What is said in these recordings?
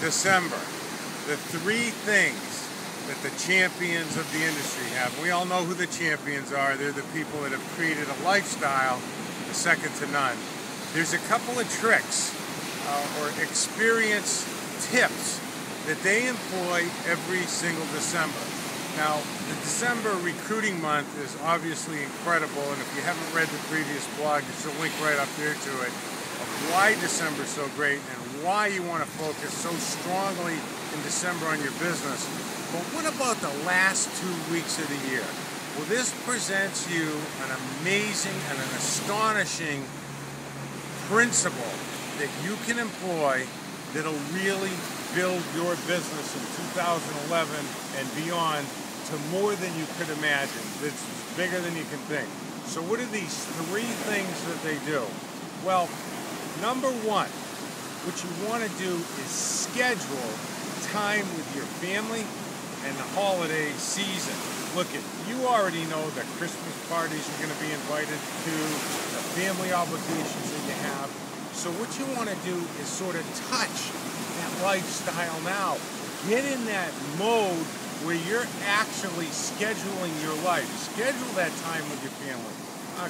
December. The three things that the champions of the industry have. We all know who the champions are. They're the people that have created a lifestyle second to none. There's a couple of tricks or experience tips that they employ every single December. Now, the December recruiting month is obviously incredible, and if you haven't read the previous blog, there's a link right up there to it, of why December is so great and why you want to focus so strongly in December on your business. But what about the last 2 weeks of the year? Well, this presents you an amazing and an astonishing principle that you can employ that'll really build your business in 2011 and beyond to more than you could imagine. It's bigger than you can think. So what are these three things that they do? Well, number one, what you want to do is schedule time with your family and the holiday season. Look, you already know the Christmas parties you're going to be invited to, the family obligations that you have. So what you want to do is sort of touch that lifestyle now. Get in that mode where you're actually scheduling your life. Schedule that time with your family.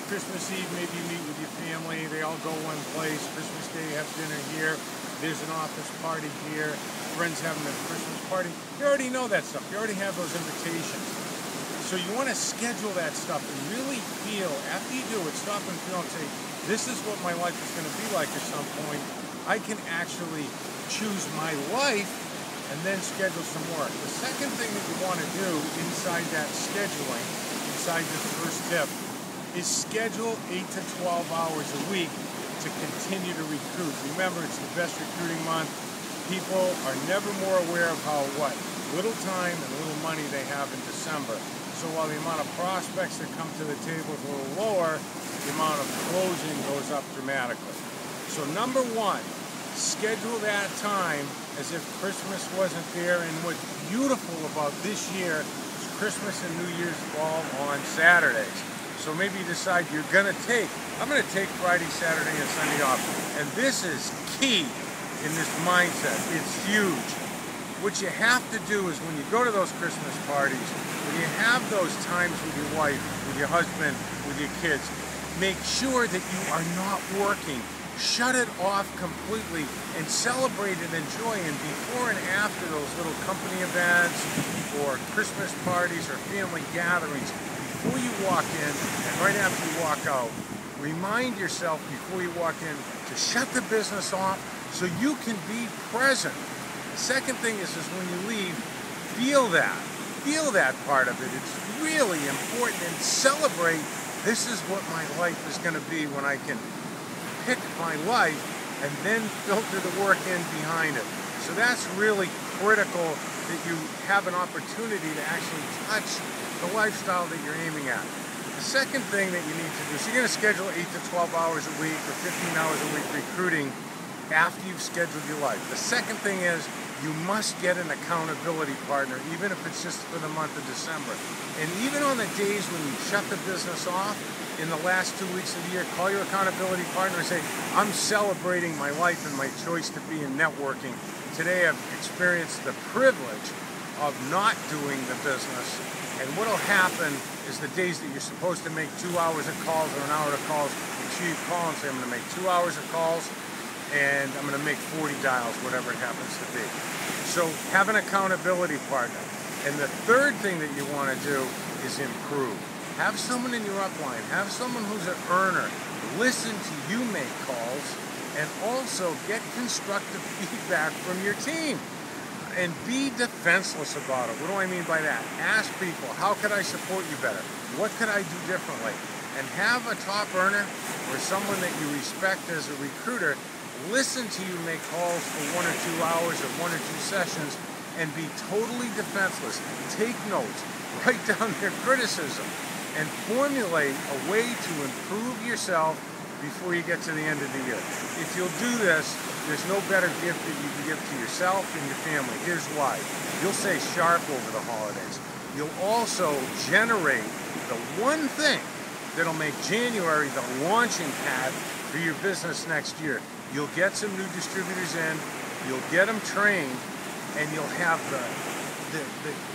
Christmas Eve, maybe you meet with your family. They all go one place. Christmas Day, have dinner here. There's an office party here. Friends having a Christmas party. You already know that stuff. You already have those invitations. So you want to schedule that stuff and really feel, after you do it, stop and feel and say, this is what my life is going to be like at some point. I can actually choose my life and then schedule some work. The second thing that you want to do inside that scheduling, inside this first tip, is schedule 8 to 12 hours a week to continue to recruit. Remember, it's the best recruiting month. People are never more aware of how little time and little money they have in December. So while the amount of prospects that come to the table is a little lower, the amount of closing goes up dramatically. So number one, schedule that time as if Christmas wasn't there. And what's beautiful about this year is Christmas and New Year's fall on Saturdays. So maybe you decide I'm going to take Friday, Saturday, and Sunday off. And this is key in this mindset. It's huge. What you have to do is when you go to those Christmas parties, when you have those times with your wife, with your husband, with your kids, make sure that you are not working. Shut it off completely and celebrate and enjoy. And before and after those little company events or Christmas parties or family gatherings, before you walk in and right after you walk out, remind yourself before you walk in to shut the business off so you can be present. The second thing is when you leave, feel that part of it. It's really important, and celebrate. This is what my life is going to be when I can pick my life and then filter the work in behind it. So that's really critical that you have an opportunity to actually touch the lifestyle that you're aiming at. The second thing that you need to do, so you're going to schedule 8 to 12 hours a week or 15 hours a week recruiting after you've scheduled your life. The second thing is you must get an accountability partner, even if it's just for the month of December. And even on the days when you shut the business off, in the last 2 weeks of the year, call your accountability partner and say, I'm celebrating my life and my choice to be in networking. Today I've experienced the privilege of not doing the business. And what will happen is the days that you're supposed to make 2 hours of calls or an hour of calls, make sure you call and say, I'm going to make 2 hours of calls and I'm going to make 40 dials, whatever it happens to be. So have an accountability partner. And the third thing that you want to do is improve. Have someone in your upline, have someone who's an earner, listen to you make calls, and also get constructive feedback from your team. And be defenseless about it. What do I mean by that? Ask people, how could I support you better? What could I do differently? And have a top earner or someone that you respect as a recruiter listen to you make calls for 1 or 2 hours or 1 or 2 sessions and be totally defenseless. Take notes, write down their criticism, and formulate a way to improve yourself before you get to the end of the year. If you'll do this, there's no better gift that you can give to yourself and your family. Here's why. You'll stay sharp over the holidays. You'll also generate the one thing that'll make January the launching pad for your business next year. You'll get some new distributors in, You'll get them trained, and you'll have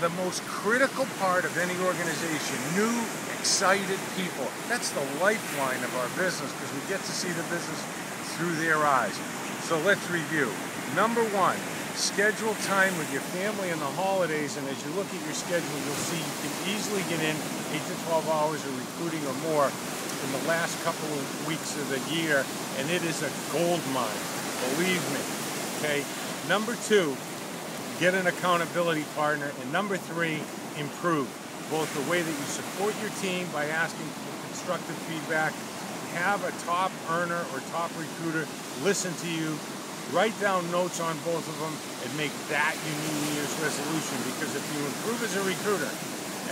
the most critical part of any organization, new, excited people. That's the lifeline of our business, because we get to see the business through their eyes. So let's review. Number one, schedule time with your family in the holidays, and as you look at your schedule, you'll see you can easily get in 8 to 12 hours of recruiting or more in the last couple of weeks of the year, and it is a gold mine, believe me, okay? Number two, get an accountability partner, and number three, improve. Both the way that you support your team by asking for constructive feedback, have a top earner or top recruiter listen to you, write down notes on both of them, and make that your New Year's resolution, because if you improve as a recruiter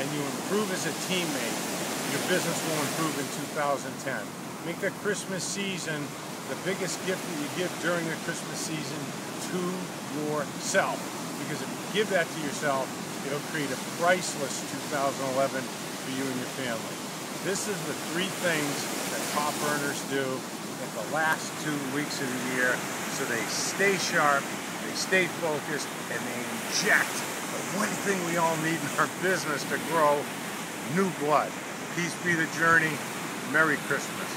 and you improve as a teammate, your business will improve in 2010. Make the Christmas season the biggest gift that you give during the Christmas season to yourself. Because if you give that to yourself, it'll create a priceless 2011 for you and your family. This is the three things that top earners do at the last 2 weeks of the year, so they stay sharp, they stay focused, and they inject the one thing we all need in our business to grow: new blood. Peace be the journey. Merry Christmas.